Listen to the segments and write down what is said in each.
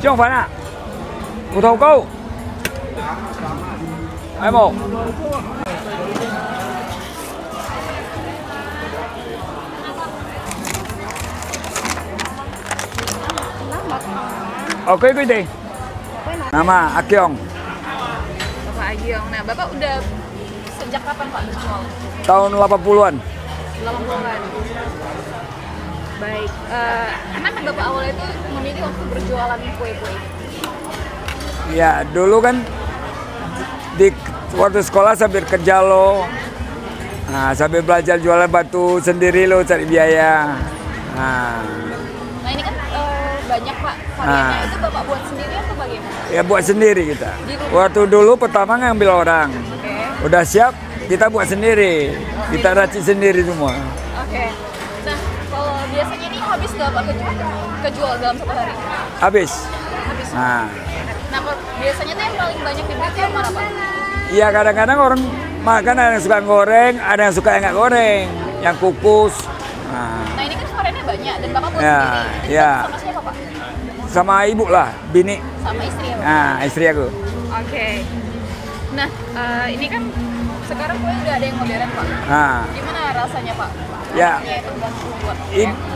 Chứ không phải à? Một thầu câu. Hai một. Oke, quý vị. Nama Akyong. Bapak Agyong. Nah, Bapak udah sejak kapan Pak berjualan? Tahun 80-an. 80-an. Baik. Kenapa Bapak awalnya itu memilih untuk berjualan kue-kue? Ya, dulu kan di waktu sekolah sambil kerja lo. Nah, sambil belajar jualan batu sendiri lo cari biaya. Nah ini kan banyak Pak variannya. Itu Bapak buat sendiri atau bagaimana? Ya buat sendiri kita. Waktu dulu pertama ngambil orang. Udah siap, kita buat sendiri. Kita racik sendiri semua. Oke. Nah, kalau biasanya ini habis berapa kejual dalam satu hari? Habis. Habis. Nah, Nah, biasanya tuh yang paling banyak dibeli yang mana Pak? iya kadang-kadang orang makan ada yang suka goreng, ada yang suka yang nggak goreng, yang kukus. Nah ini kan variannya banyak dan Bapak buat Ya, sendiri. ya. Sama siapa Pak? Sama ibu lah, bini. Sama istri ya Pak? Nah, istri aku. Oke. Nah, ini kan sekarang kue udah ada yang modern Pak. Nah, Gimana rasanya Pak? ya. Rasanya itu udah buat.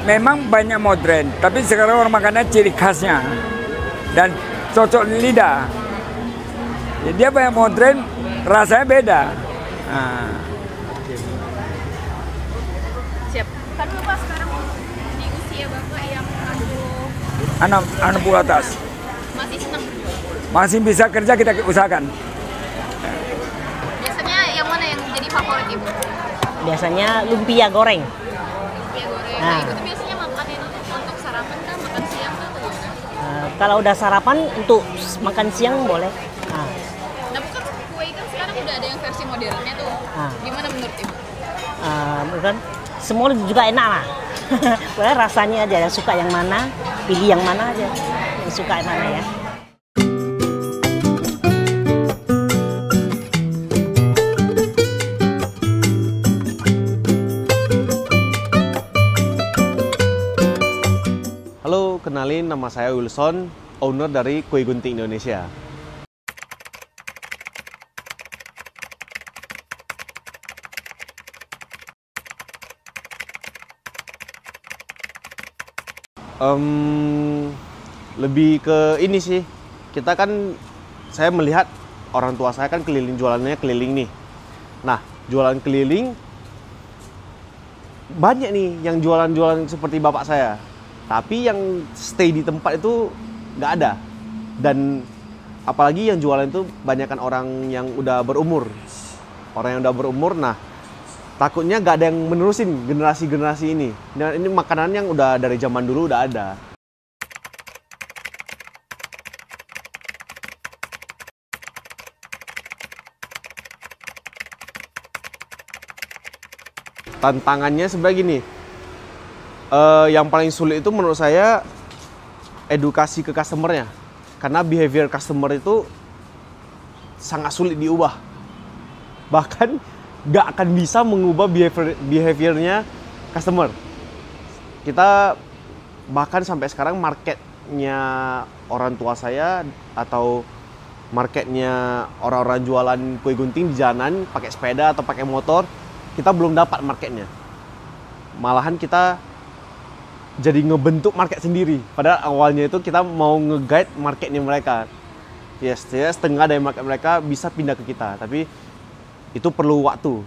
Memang banyak modern, tapi sekarang orang makannya ciri khasnya dan cocok di lidah. Jadi dia banyak modern, rasanya beda. Nah. Siap. Kan Bapak sekarang di usia Bapak yang 60 atas. masih senang berjualan. Masih bisa kerja, kita usahakan. Biasanya yang mana yang jadi favorit Ibu? Biasanya lumpia goreng. Lumpia goreng. Nah. Nah, Ibu tuh biasanya makannya untuk sarapan kah, makan siang kah atau gimana? Kalau udah sarapan untuk makan siang boleh. Nah, bukan kue kan sekarang udah ada yang versi modernnya tuh. Gimana menurut Ibu? Kan semua juga enak lah. Boleh rasanya aja yang suka yang mana, pilih yang mana aja. Yang suka yang mana ya. Halo, kenalin nama saya Wilson, owner dari Kue Gunting Indonesia. Lebih ke ini sih, kita kan, saya melihat orang tua saya kan keliling jualannya keliling nih. Nah, jualan keliling banyak nih yang jualan-jualan seperti bapak saya. Tapi yang stay di tempat itu nggak ada. Dan apalagi yang jualan itu banyakkan orang yang udah berumur. Orang yang udah berumur, nah takutnya nggak ada yang menerusin generasi-generasi ini. Dan ini makanan yang udah dari zaman dulu udah ada. Tantangannya sebenarnya gini, yang paling sulit itu menurut saya edukasi ke customernya, karena behavior customer itu sangat sulit diubah, bahkan nggak akan bisa mengubah behaviornya customer. Kita bahkan sampai sekarang marketnya orang tua saya atau marketnya orang-orang jualan kue gunting di jalanan pakai sepeda atau pakai motor, kita belum dapat marketnya. Malahan kita jadi ngebentuk market sendiri. Padahal awalnya itu kita mau nge-guide marketnya mereka. Yes, setengah dari market mereka bisa pindah ke kita, tapi itu perlu waktu.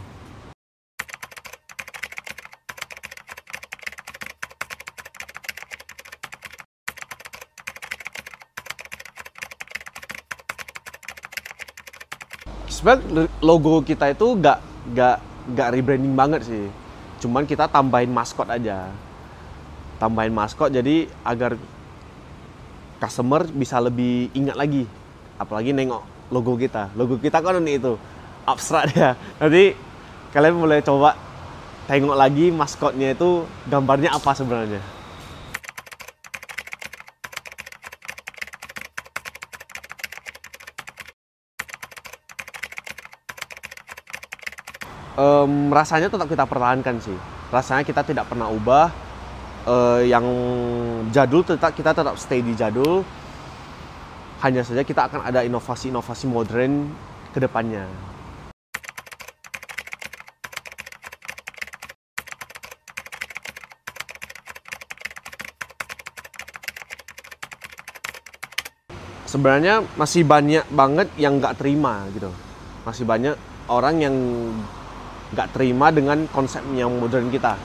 Sebenarnya logo kita itu nggak rebranding banget sih. Cuman kita tambahin maskot aja. Tambahin maskot jadi agar customer bisa lebih ingat lagi. Apalagi nengok logo kita. Logo kita kan ini itu abstrak ya. Nanti kalian boleh coba tengok lagi maskotnya itu gambarnya apa sebenarnya. Rasanya tetap kita pertahankan sih. Rasanya kita tidak pernah ubah. yang jadul kita tetap stay di jadul. Hanya saja kita akan ada inovasi-inovasi modern ke depannya. Sebenarnya masih banyak banget yang nggak terima gitu. Masih banyak orang yang nggak terima dengan konsep yang modern kita.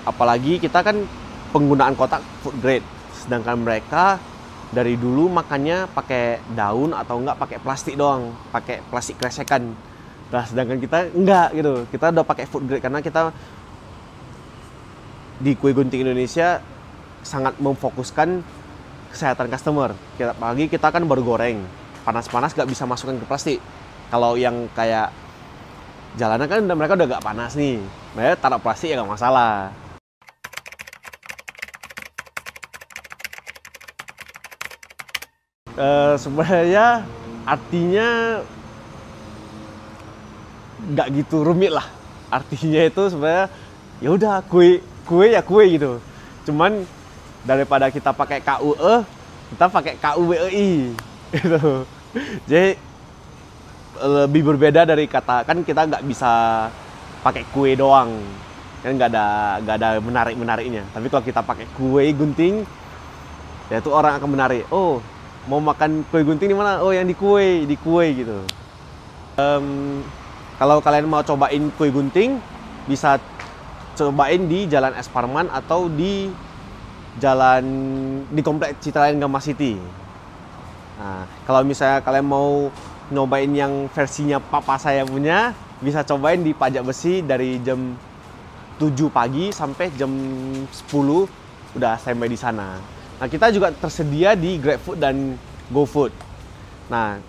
Apalagi kita kan penggunaan kotak food grade, sedangkan mereka dari dulu makannya pakai daun atau enggak pakai plastik doang, pakai plastik kresekan. Nah, sedangkan kita enggak gitu. Kita udah pakai food grade karena kita di Kue Gunting Indonesia sangat memfokuskan kesehatan customer. Apalagi kita kan baru goreng, panas-panas nggak bisa masukkan ke plastik. Kalau yang kayak jalanan kan mereka udah gak panas nih, mereka taruh plastik ya nggak masalah. Sebenarnya artinya nggak gitu rumit lah. Artinya itu sebenarnya ya udah kue ya kue gitu. Cuman daripada kita pakai KUE, kita pakai KUWEI gitu. Jadi lebih berbeda dari kata, kan kita nggak bisa pakai kue doang, kan nggak ada menariknya. Tapi kalau kita pakai kue gunting, ya itu orang akan menarik. Oh, mau makan kue gunting di mana? Oh, yang di kue gitu. Kalau kalian mau cobain kue gunting, bisa cobain di Jalan Es Parman atau di komplek Citraland Gama City. Nah, kalau misalnya kalian mau nyobain yang versinya papa saya punya, bisa cobain di Pajak Besi dari jam 7 pagi sampai jam 10 udah standby di sana. Nah, kita juga tersedia di GrabFood dan GoFood. Nah,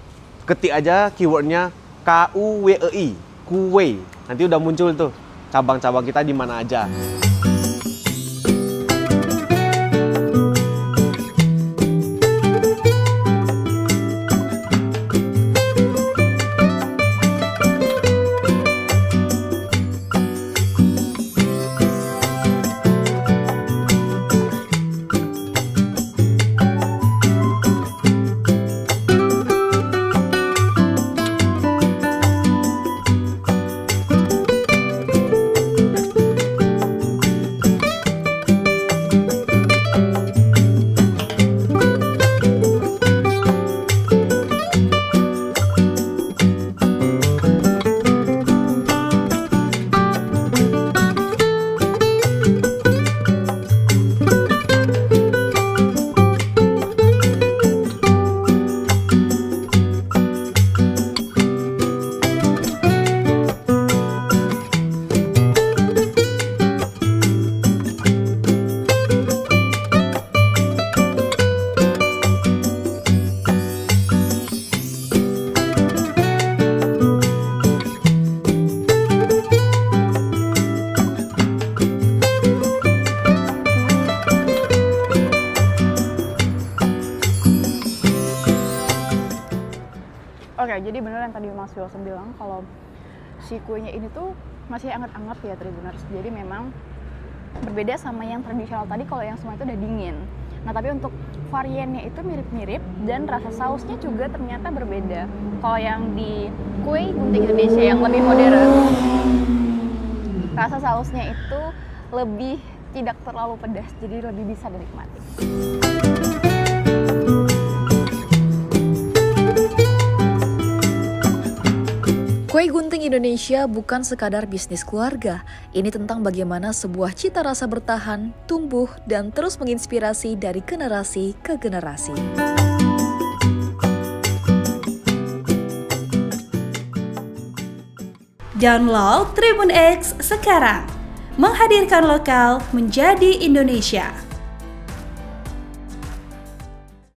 ketik aja keywordnya KUWEI, kue. Nanti udah muncul tuh cabang-cabang kita di mana aja. Oke, jadi bener yang tadi Mas Wilson bilang kalau si kuenya ini tuh masih anget-anget ya Tribuners. Jadi memang berbeda sama yang tradisional tadi kalau yang semua itu udah dingin. Nah, tapi untuk variannya itu mirip-mirip dan rasa sausnya juga ternyata berbeda. Kalau yang di Kue Gunting Indonesia yang lebih modern, rasa sausnya itu lebih tidak terlalu pedas, jadi lebih bisa dinikmati. Kue Gunting Indonesia bukan sekadar bisnis keluarga. Ini tentang bagaimana sebuah cita rasa bertahan, tumbuh, dan terus menginspirasi dari generasi ke generasi. Download Tribun X sekarang. Menghadirkan lokal menjadi Indonesia.